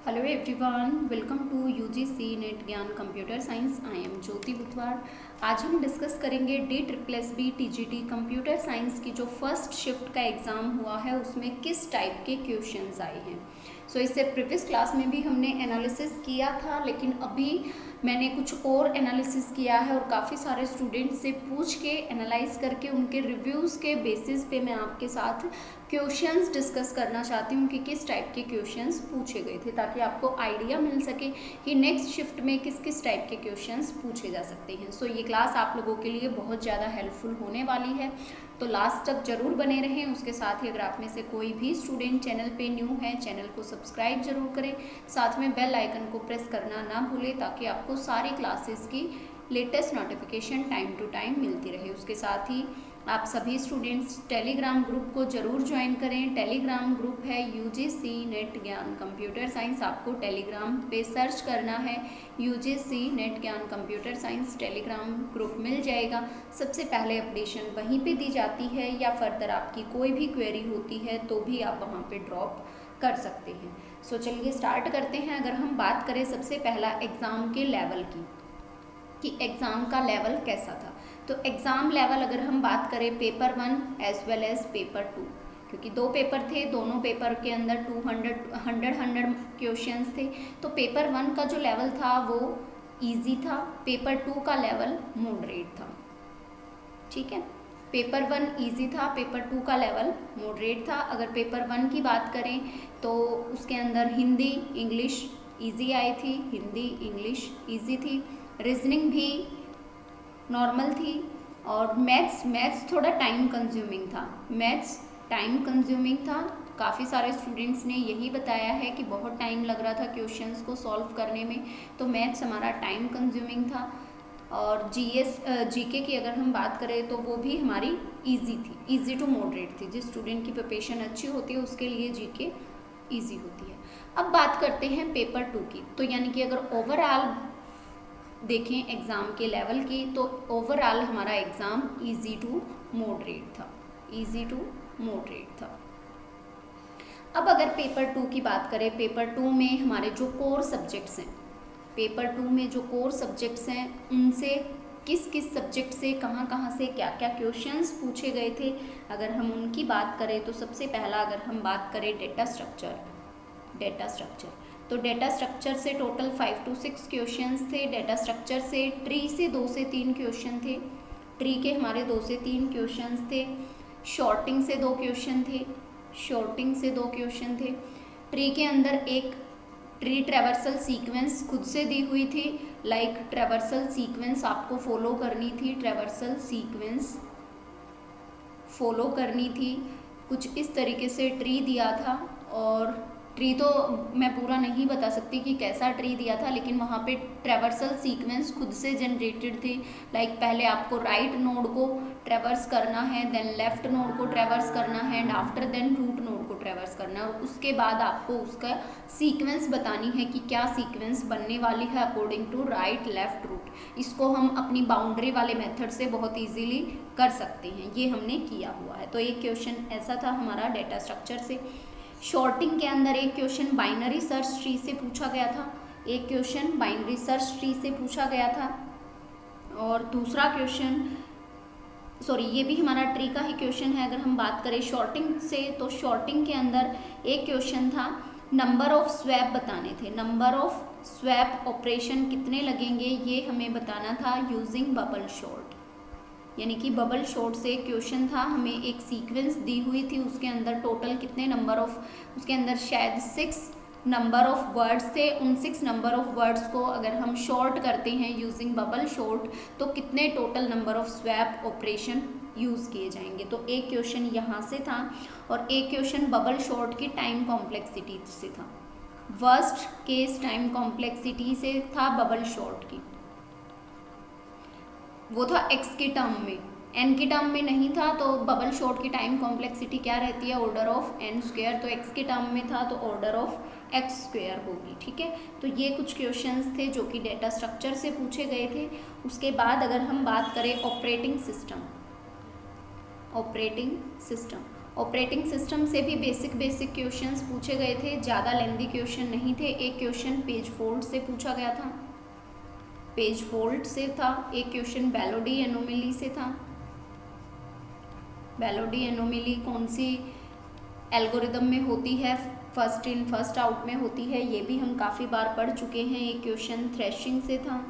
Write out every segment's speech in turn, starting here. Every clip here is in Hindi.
Hello everyone, welcome to UGC NET Gyan computer science. I am Jyoti Budhwar. आज हम डिस्कस करेंगे DSSB TGT कंप्यूटर साइंस की जो फर्स्ट शिफ्ट का एग्ज़ाम हुआ है उसमें किस टाइप के क्वेश्चंस आए हैं। इससे प्रीवियस क्लास में भी हमने एनालिसिस किया था, लेकिन अभी मैंने कुछ और एनालिसिस किया है और काफ़ी सारे स्टूडेंट्स से पूछ के एनालाइज करके उनके रिव्यूज़ के बेसिस पे मैं आपके साथ क्वेश्चंस डिस्कस करना चाहती हूँ कि किस टाइप के क्वेश्चंस पूछे गए थे, ताकि आपको आइडिया मिल सके कि नेक्स्ट शिफ्ट में किस किस टाइप के क्वेश्चंस पूछे जा सकते हैं। ये क्लास आप लोगों के लिए बहुत ज़्यादा हेल्पफुल होने वाली है, तो लास्ट तक ज़रूर बने रहें। उसके साथ ही अगर आप में से कोई भी स्टूडेंट चैनल पे न्यू है, चैनल को सब्सक्राइब जरूर करें, साथ में बेल आइकन को प्रेस करना ना भूलें, ताकि आपको सारी क्लासेस की latest notification time to time मिलती रहे। उसके साथ ही आप सभी स्टूडेंट्स टेलीग्राम ग्रुप को ज़रूर ज्वाइन करें। टेलीग्राम ग्रुप है UGC net Gyan computer science. आपको टेलीग्राम पे सर्च करना है UGC net Gyan computer science, Telegram group मिल जाएगा। सबसे पहले अपडेशन वहीं पे दी जाती है, या फर्दर आपकी कोई भी क्वेरी होती है तो भी आप वहाँ पे ड्रॉप कर सकते हैं। चलिए स्टार्ट करते हैं। अगर हम बात करें सबसे पहला एग्ज़ाम के लेवल की, कि एग्ज़ाम का लेवल कैसा था, तो एग्ज़ाम लेवल अगर हम बात करें paper 1 as well as paper 2, क्योंकि दो पेपर थे, दोनों पेपर के अंदर 100 क्वेश्चंस थे, तो पेपर 1 का जो लेवल था वो इजी था, पेपर 2 का लेवल मॉडरेट था। ठीक है, पेपर 1 इजी था, पेपर 2 का लेवल मॉडरेट था। अगर पेपर 1 की बात करें तो उसके अंदर हिंदी इंग्लिश इजी आई थी, हिंदी इंग्लिश इजी थी, रीजनिंग भी नॉर्मल थी, और मैथ्स थोड़ा टाइम कंज्यूमिंग था। मैथ्स टाइम कंज्यूमिंग था, काफ़ी सारे स्टूडेंट्स ने यही बताया है कि बहुत टाइम लग रहा था क्वेश्चंस को सॉल्व करने में, तो मैथ्स हमारा टाइम कंज्यूमिंग था। और जीके की अगर हम बात करें तो वो भी हमारी इजी थी, इजी टू मॉडरेट थी। जिस स्टूडेंट की प्रिपरेशन अच्छी होती है उसके लिए जीके इजी होती है। अब बात करते हैं पेपर 2 की, तो यानी कि अगर ओवरऑल देखें एग्ज़ाम के लेवल की, तो ओवरऑल हमारा एग्ज़ाम इजी टू मॉडरेट था, इजी टू मॉडरेट था। अब अगर पेपर 2 की बात करें, पेपर 2 में हमारे जो कोर सब्जेक्ट्स हैं, पेपर 2 में जो कोर सब्जेक्ट्स हैं उनसे किस किस सब्जेक्ट से कहाँ से क्या क्या क्वेश्चंस पूछे गए थे, अगर हम उनकी बात करें तो सबसे पहला अगर हम बात करें डेटा स्ट्रक्चर, तो डेटा स्ट्रक्चर से टोटल 5 to 6 क्वेश्चंस थे। डेटा स्ट्रक्चर से ट्री से 2 से 3 क्वेश्चन थे, ट्री के हमारे 2 से 3 क्वेश्चंस थे। शॉर्टिंग से 2 क्वेश्चन थे, ट्री के अंदर एक ट्री ट्रेवर्सल सीक्वेंस खुद से दी हुई थी, लाइक ट्रेवर्सल सीक्वेंस आपको फॉलो करनी थी, ट्रेवर्सल सीक्वेंस फॉलो करनी थी, कुछ इस तरीके से ट्री दिया था। और ट्री तो मैं पूरा नहीं बता सकती कि कैसा ट्री दिया था, लेकिन वहाँ पे ट्रेवर्सल सीक्वेंस खुद से जनरेटेड थी, लाइक पहले आपको राइट नोड को ट्रेवर्स करना है, देन लेफ्ट नोड को ट्रेवर्स करना है, and after then root node को ट्रेवर्स करना है, और उसके बाद आपको उसका सीक्वेंस बतानी है कि क्या सीक्वेंस बनने वाली है according to right left root. इसको हम अपनी बाउंड्री वाले मेथड से बहुत ईजीली कर सकते हैं, ये हमने किया हुआ है। तो एक क्वेश्चन ऐसा था हमारा डेटा स्ट्रक्चर से। शॉर्टिंग के अंदर एक क्वेश्चन बाइनरी सर्च ट्री से पूछा गया था, और दूसरा क्वेश्चन ये भी हमारा ट्री का ही क्वेश्चन है। अगर हम बात करें शॉर्टिंग से, तो शॉर्टिंग के अंदर एक क्वेश्चन था, नंबर ऑफ स्वैप बताने थे, नंबर ऑफ स्वैप ऑपरेशन कितने लगेंगे ये हमें बताना था यूजिंग बबल शॉर्ट, यानी कि बबल शॉर्ट से क्वेश्चन था। हमें एक सीक्वेंस दी हुई थी, उसके अंदर टोटल कितने नंबर ऑफ, उसके अंदर शायद 6 नंबर ऑफ वर्ड्स थे, उन 6 नंबर ऑफ वर्ड्स को अगर हम शॉर्ट करते हैं यूजिंग बबल शॉर्ट, तो कितने total number of swap operation use किए जाएंगे। तो एक क्वेश्चन यहाँ से था, और एक क्वेश्चन बबल शॉर्ट की टाइम कॉम्प्लेक्सिटी से था, वर्स्ट केस टाइम कॉम्प्लेक्सिटी से था बबल शॉर्ट की, वो था x के टर्म में, n के टर्म में नहीं था। तो बबल शॉर्ट की टाइम कॉम्प्लेक्सिटी क्या रहती है, ऑर्डर ऑफ n स्क्वायर, तो x के टर्म में था तो ऑर्डर ऑफ x स्क्वायर होगी। ठीक है, तो ये कुछ क्वेश्चंस थे जो कि डेटा स्ट्रक्चर से पूछे गए थे। उसके बाद अगर हम बात करें ऑपरेटिंग सिस्टम, ऑपरेटिंग सिस्टम से भी बेसिक क्वेश्चंस पूछे गए थे, ज़्यादा लेंदी क्वेश्चन नहीं थे। एक क्वेश्चन पेज फोल्ड से पूछा गया था, पेज फोल्ड से था। एक क्वेश्चन बेलोडी एनोमली से था। बेलोडी एनोमली कौन सी एल्गोरिदम में होती है? फर्स्ट इन फर्स्ट आउट में होती है, ये भी हम काफ़ी बार पढ़ चुके हैं। एक क्वेश्चन थ्रेशिंग से था,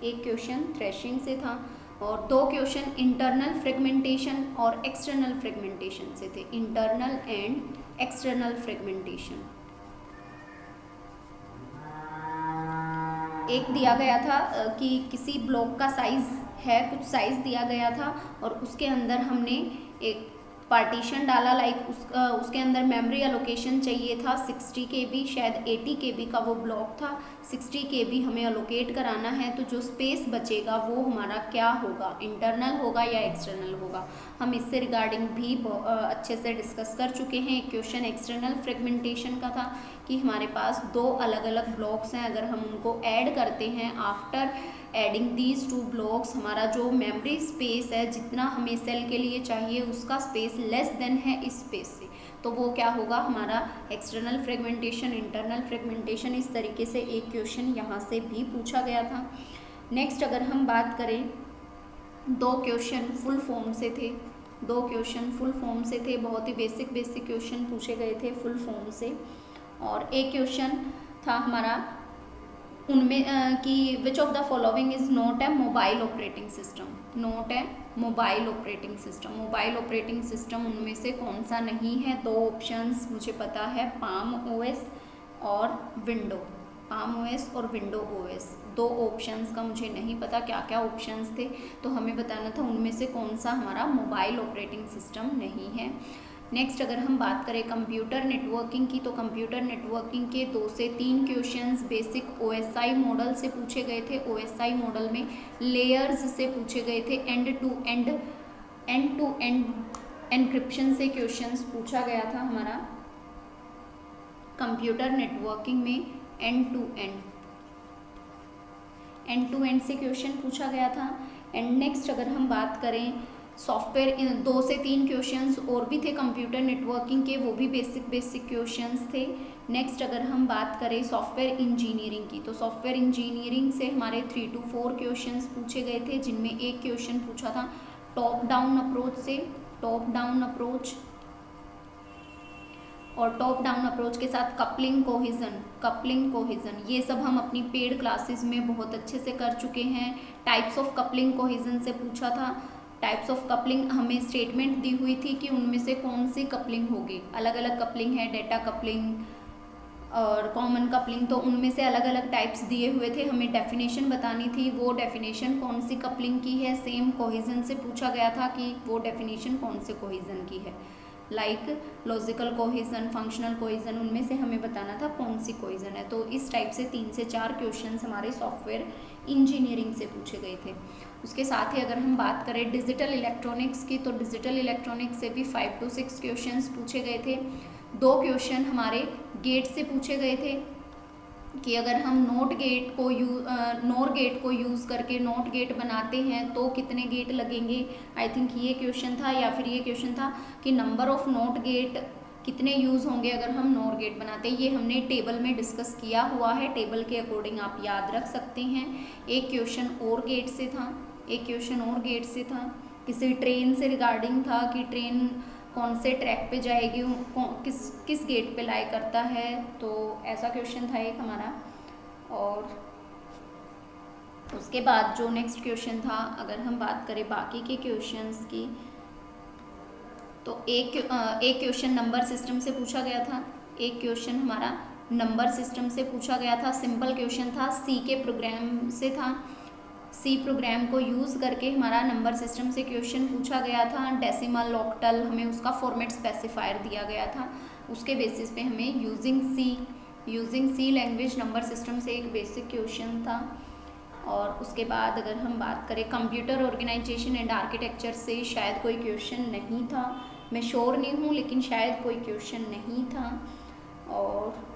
एक क्वेश्चन थ्रेशिंग से था, और दो क्वेश्चन इंटरनल फ्रेगमेंटेशन और एक्सटर्नल फ्रेगमेंटेशन से थे। Internal and external fragmentation. एक दिया गया था कि किसी ब्लॉक का साइज़ है, कुछ साइज़ दिया गया था और उसके अंदर हमने एक पार्टीशन डाला, लाइक उसके अंदर मेमोरी एलोकेशन चाहिए था 60 KB, शायद 80 KB का वो ब्लॉक था। 60 KB हमें एलोकेट कराना है, तो जो स्पेस बचेगा वो हमारा क्या होगा, इंटरनल होगा या एक्सटर्नल होगा। हम इससे रिगार्डिंग भी अच्छे से डिस्कस कर चुके हैं। एक क्वेश्चन एक्सटर्नल फ्रेगमेंटेशन का था कि हमारे पास दो अलग अलग ब्लॉक्स हैं, अगर हम उनको ऐड करते हैं, after adding these two blocks हमारा जो मेमोरी स्पेस है, जितना हमें सेल के लिए चाहिए उसका स्पेस लेस देन है इस स्पेस से, तो वो क्या होगा हमारा एक्सटर्नल फ्रेगमेंटेशन, इंटरनल फ्रेगमेंटेशन। इस तरीके से एक क्वेश्चन यहाँ से भी पूछा गया था। नेक्स्ट अगर हम बात करें, दो क्वेश्चन फुल फॉर्म से थे, दो क्वेश्चन फुल फॉर्म से थे, बहुत ही बेसिक क्वेश्चन पूछे गए थे फुल फॉर्म से। और एक क्वेश्चन था हमारा उनमें कि which of the following is not a mobile operating system, not a mobile operating system. Mobile operating system उनमें से कौन सा नहीं है? दो ऑप्शंस मुझे पता है, पाम ओएस और विंडो, पाम ओएस और विंडो ओएस। दो ऑप्शंस का मुझे नहीं पता क्या क्या ऑप्शंस थे, तो हमें बताना था उनमें से कौन सा हमारा मोबाइल ऑपरेटिंग सिस्टम नहीं है। नेक्स्ट अगर हम बात करें कंप्यूटर नेटवर्किंग की, तो कंप्यूटर नेटवर्किंग के 2 से 3 क्वेश्चंस बेसिक ओएसआई मॉडल से पूछे गए थे। ओएसआई मॉडल में लेयर्स से पूछे गए थे। एंड टू एंड एनक्रिप्शन से क्वेश्चंस पूछा गया था हमारा कंप्यूटर नेटवर्किंग में। एंड टू एंड से क्वेश्चन पूछा गया था। एंड नेक्स्ट अगर हम बात करें सॉफ्टवेयर, इन 2 से 3 क्वेश्चंस और भी थे कंप्यूटर नेटवर्किंग के, वो भी बेसिक क्वेश्चंस थे। नेक्स्ट अगर हम बात करें सॉफ्टवेयर इंजीनियरिंग की, तो सॉफ्टवेयर इंजीनियरिंग से हमारे 3 to 4 क्वेश्चंस पूछे गए थे, जिनमें एक क्वेश्चन पूछा था टॉप डाउन अप्रोच से, टॉप डाउन अप्रोच, और टॉप डाउन अप्रोच के साथ कपलिंग कोहिजन, ये सब हम अपनी पेड क्लासेस में बहुत अच्छे से कर चुके हैं। टाइप्स ऑफ कपलिंग कोहिजन से पूछा था। टाइप्स ऑफ कपलिंग हमें स्टेटमेंट दी हुई थी कि उनमें से कौन सी कपलिंग होगी। अलग अलग कपलिंग है, डेटा कपलिंग और कॉमन कपलिंग, तो उनमें से अलग अलग टाइप्स दिए हुए थे, हमें डेफिनेशन बतानी थी, वो डेफिनेशन कौन सी कपलिंग की है। सेम कोहिजन से पूछा गया था कि वो डेफिनेशन कौन से कोहिजन की है, like logical cohesion, functional cohesion, उनमें से हमें बताना था कौन सी कोहिजन है। तो इस टाइप से 3 से 4 क्वेश्चंस हमारे सॉफ्टवेयर इंजीनियरिंग से पूछे गए थे। उसके साथ ही अगर हम बात करें डिजिटल इलेक्ट्रॉनिक्स की, तो डिजिटल इलेक्ट्रॉनिक्स से भी 5 to 6 क्वेश्चंस पूछे गए थे। 2 क्वेश्चन हमारे गेट से पूछे गए थे कि अगर हम नॉर गेट को यूज़ करके नॉट गेट बनाते हैं तो कितने गेट लगेंगे। आई थिंक ये क्वेश्चन था, या फिर ये क्वेश्चन था कि नंबर ऑफ नॉट गेट कितने यूज़ होंगे अगर हम नॉर गेट बनाते हैं। ये हमने टेबल में डिस्कस किया हुआ है, टेबल के अकॉर्डिंग आप याद रख सकते हैं। एक क्वेश्चन और गेट से था, एक क्वेश्चन और गेट से था, किसी ट्रेन से रिगार्डिंग था कि ट्रेन कौन से ट्रैक पे जाएगी, किस गेट पे लाई करता है, तो ऐसा क्वेश्चन था एक हमारा। और उसके बाद जो नेक्स्ट क्वेश्चन था, अगर हम बात करें बाकी के क्वेश्चंस की, तो एक क्वेश्चन नंबर सिस्टम से पूछा गया था, एक क्वेश्चन हमारा नंबर सिस्टम से पूछा गया था। सिंपल क्वेश्चन था, सी के प्रोग्राम से था, सी प्रोग्राम को यूज़ करके हमारा नंबर सिस्टम से क्वेश्चन पूछा गया था। डेसिमल, ऑक्टल, हमें उसका फॉर्मेट स्पेसिफायर दिया गया था, उसके बेसिस पे हमें using C language number system से एक बेसिक क्वेश्चन था। और उसके बाद अगर हम बात करें कंप्यूटर ऑर्गेनाइजेशन एंड आर्किटेक्चर से, शायद कोई क्वेश्चन नहीं था, मैं श्योर नहीं हूँ, लेकिन शायद कोई क्वेश्चन नहीं था। और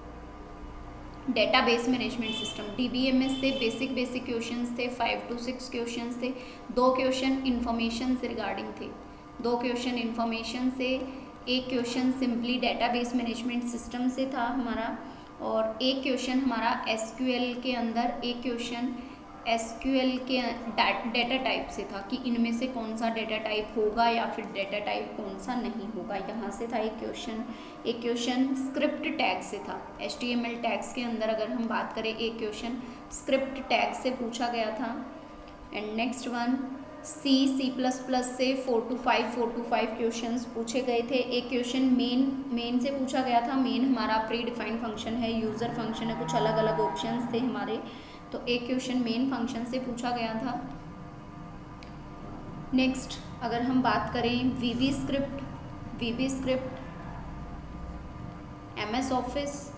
डेटाबेस मैनेजमेंट सिस्टम DBMS से बेसिक क्वेश्चंस थे, 5 to 6 क्वेश्चंस थे। 2 क्वेश्चन इन्फॉर्मेशन से रिगार्डिंग थे, 2 क्वेश्चन इन्फॉर्मेशन से, एक question simply database management system से था हमारा, और एक क्वेश्चन हमारा एसक्यूएल के अंदर, एक क्वेश्चन एसक्यूएल के डेटा टाइप से था कि इनमें से कौन सा डेटा टाइप होगा या फिर डेटा टाइप कौन सा नहीं होगा, यहाँ से था एक क्वेश्चन। एक क्वेश्चन स्क्रिप्ट टैग से था, HTML टैग्स के अंदर अगर हम बात करें, एक क्वेश्चन स्क्रिप्ट टैग से पूछा गया था। एंड नेक्स्ट वन C++ से 4 to 5 क्वेश्चंस पूछे गए थे। एक क्वेश्चन मेन से पूछा गया था। मेन हमारा प्री डिफाइंड फंक्शन है, यूज़र फंक्शन है, कुछ अलग अलग ऑप्शंस थे हमारे, तो एक क्वेश्चन मेन फंक्शन से पूछा गया था। नेक्स्ट अगर हम बात करें VB script, MS office,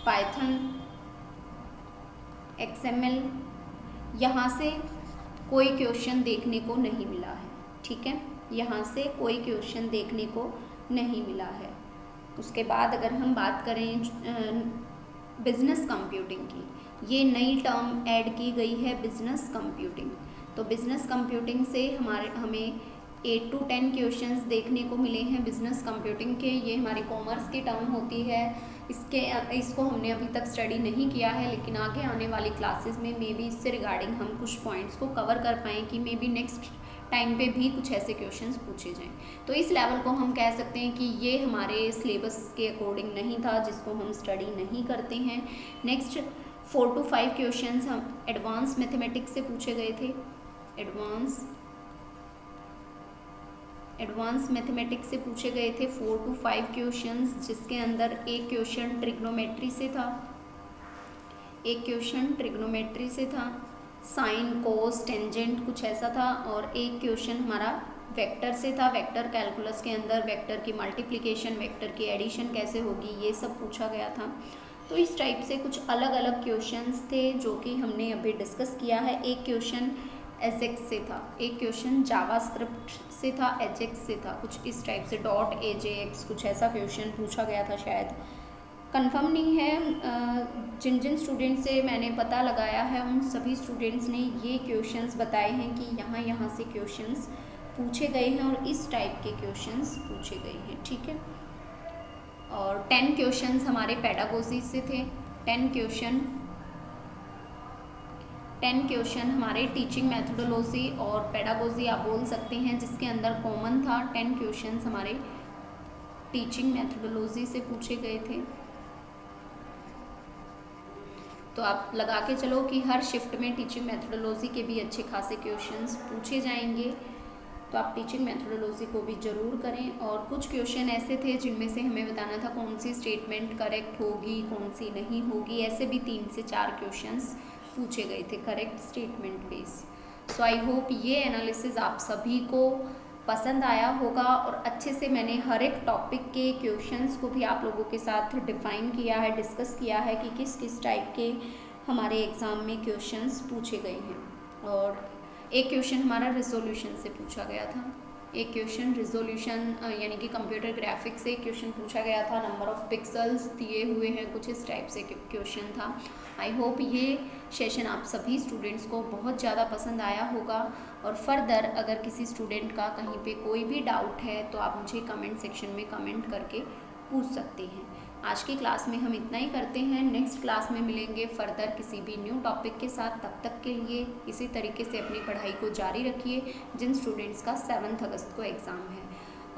Python, XML, यहाँ से कोई क्वेश्चन देखने को नहीं मिला है, ठीक है, यहाँ से कोई क्वेश्चन देखने को नहीं मिला है। उसके बाद अगर हम बात करें बिजनेस कंप्यूटिंग की, ये नई टर्म ऐड की गई है बिजनेस कंप्यूटिंग। तो बिजनेस कंप्यूटिंग से हमें 8 to 10 क्वेश्चंस देखने को मिले हैं बिजनेस कंप्यूटिंग के। ये हमारी कॉमर्स की टर्म होती है, इसको हमने अभी तक स्टडी नहीं किया है, लेकिन आगे आने वाली क्लासेस में मे बी इससे रिगार्डिंग हम कुछ पॉइंट्स को कवर कर पाएँ कि मे बी नेक्स्ट टाइम पे भी कुछ ऐसे क्वेश्चंस पूछे जाएं। तो इस लेवल को हम कह सकते हैं कि ये हमारे सिलेबस के अकॉर्डिंग नहीं था, जिसको हम स्टडी नहीं करते हैं। नेक्स्ट 4 to 5 क्वेश्चंस हम एडवांस मैथमेटिक्स से पूछे गए थे। एडवांस मैथमेटिक्स से पूछे गए थे 4 to 5 क्वेश्चंस, जिसके अंदर एक क्वेश्चन ट्रिग्नोमेट्री से था, साइन, कोस, टेंजेंट कुछ ऐसा था, और एक क्वेश्चन हमारा वेक्टर से था। वेक्टर कैलकुलस के अंदर वेक्टर की मल्टीप्लिकेशन, वेक्टर की एडिशन कैसे होगी, ये सब पूछा गया था। तो इस टाइप से कुछ अलग अलग क्वेश्चंस थे जो कि हमने अभी डिस्कस किया है। एक क्वेश्चन एजेक्स से था, एक क्वेश्चन जावास्क्रिप्ट से था, एजेक्स से था, कुछ इस टाइप से .ajax कुछ ऐसा क्वेश्चन पूछा गया था, शायद कंफर्म नहीं है। जिन स्टूडेंट से मैंने पता लगाया है उन सभी स्टूडेंट्स ने ये क्वेश्चंस बताए हैं कि यहाँ से क्वेश्चंस पूछे गए हैं और इस टाइप के क्वेश्चंस पूछे गए हैं, ठीक है। और 10 क्वेश्चंस हमारे पेडागोजी से थे, 10 क्वेश्चन हमारे टीचिंग मेथोडोलॉजी और पेडागोजी आप बोल सकते हैं, जिसके अंदर कॉमन था 10 क्वेश्चंस हमारे टीचिंग मेथोडोलॉजी से पूछे गए थे। तो आप लगा के चलो कि हर शिफ्ट में टीचिंग मेथोडोलॉजी के भी अच्छे खासे क्वेश्चंस पूछे जाएंगे, तो आप टीचिंग मेथोडोलॉजी को भी ज़रूर करें। और कुछ क्वेश्चन ऐसे थे जिनमें से हमें बताना था कौन सी स्टेटमेंट करेक्ट होगी, कौन सी नहीं होगी, ऐसे भी 3 से 4 क्वेश्चंस पूछे गए थे correct statement base. So I hope ये एनालिसिस आप सभी को पसंद आया होगा, और अच्छे से मैंने हर एक टॉपिक के क्वेश्चंस को भी आप लोगों के साथ डिफाइन किया है, डिस्कस किया है कि किस किस टाइप के हमारे एग्ज़ाम में क्वेश्चंस पूछे गए हैं। और एक क्वेश्चन हमारा रिजोल्यूशन से पूछा गया था, एक क्वेश्चन रिजोल्यूशन यानी कि कंप्यूटर ग्राफिक्स से क्वेश्चन पूछा गया था, नंबर ऑफ़ पिक्सल्स दिए हुए हैं, कुछ इस टाइप से क्वेश्चन था। आई होप ये सेशन आप सभी स्टूडेंट्स को बहुत ज़्यादा पसंद आया होगा, और फर्दर अगर किसी स्टूडेंट का कहीं पे कोई भी डाउट है तो आप मुझे कमेंट सेक्शन में कमेंट करके पूछ सकते हैं। आज की क्लास में हम इतना ही करते हैं, नेक्स्ट क्लास में मिलेंगे फर्दर किसी भी न्यू टॉपिक के साथ। तब तक के लिए इसी तरीके से अपनी पढ़ाई को जारी रखिए जिन स्टूडेंट्स का 7 अगस्त को एग्ज़ाम है।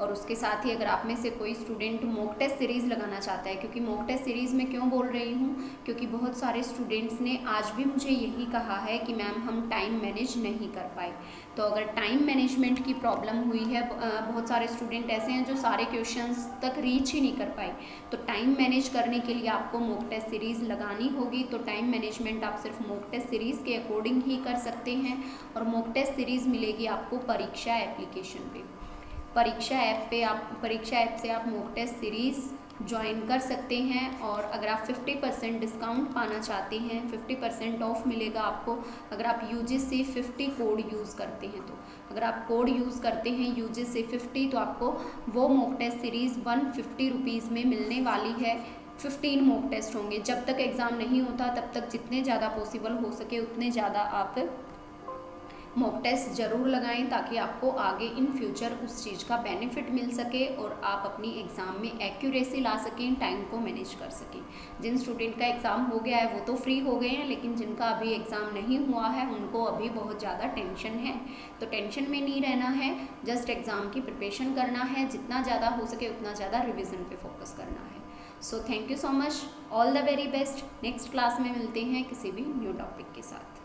और उसके साथ ही अगर आप में से कोई स्टूडेंट मॉक टेस्ट सीरीज़ लगाना चाहता है, क्योंकि मॉक टेस्ट सीरीज़ में क्यों बोल रही हूँ, क्योंकि बहुत सारे स्टूडेंट्स ने आज भी मुझे यही कहा है कि मैम हम टाइम मैनेज नहीं कर पाए। तो अगर टाइम मैनेजमेंट की प्रॉब्लम हुई है, बहुत सारे स्टूडेंट ऐसे हैं जो सारे क्वेश्चंस तक रीच ही नहीं कर पाए, तो टाइम मैनेज करने के लिए आपको मॉक टेस्ट सीरीज़ लगानी होगी। तो टाइम मैनेजमेंट आप सिर्फ मॉक टेस्ट सीरीज़ के अकॉर्डिंग ही कर सकते हैं, और मॉक टेस्ट सीरीज़ मिलेगी आपको परीक्षा एप्लीकेशन पे। परीक्षा ऐप से आप मॉक टेस्ट सीरीज़ ज्वाइन कर सकते हैं। और अगर आप 50% डिस्काउंट पाना चाहते हैं, 50% ऑफ मिलेगा आपको अगर आप UGC 50 कोड यूज़ करते हैं। तो अगर आप कोड यूज़ करते हैं UGC 50 तो आपको वो मॉक टेस्ट सीरीज़ 150 रुपीज़ में मिलने वाली है। 15 मॉक टेस्ट होंगे, जब तक एग्ज़ाम नहीं होता तब तक जितने ज़्यादा पॉसिबल हो सके उतने ज़्यादा आप मॉक टेस्ट ज़रूर लगाएं ताकि आपको आगे इन फ्यूचर उस चीज़ का बेनिफिट मिल सके और आप अपनी एग्ज़ाम में एक्यूरेसी ला सकें, टाइम को मैनेज कर सकें। जिन स्टूडेंट का एग्ज़ाम हो गया है वो तो फ्री हो गए हैं, लेकिन जिनका अभी एग्ज़ाम नहीं हुआ है उनको अभी बहुत ज़्यादा टेंशन है। तो टेंशन में नहीं रहना है, जस्ट एग्ज़ाम की प्रिपरेशन करना है, जितना ज़्यादा हो सके उतना ज़्यादा रिविज़न पे फोकस करना है। So thank you so much, all the very best. Next class में मिलते हैं किसी भी न्यू टॉपिक के साथ।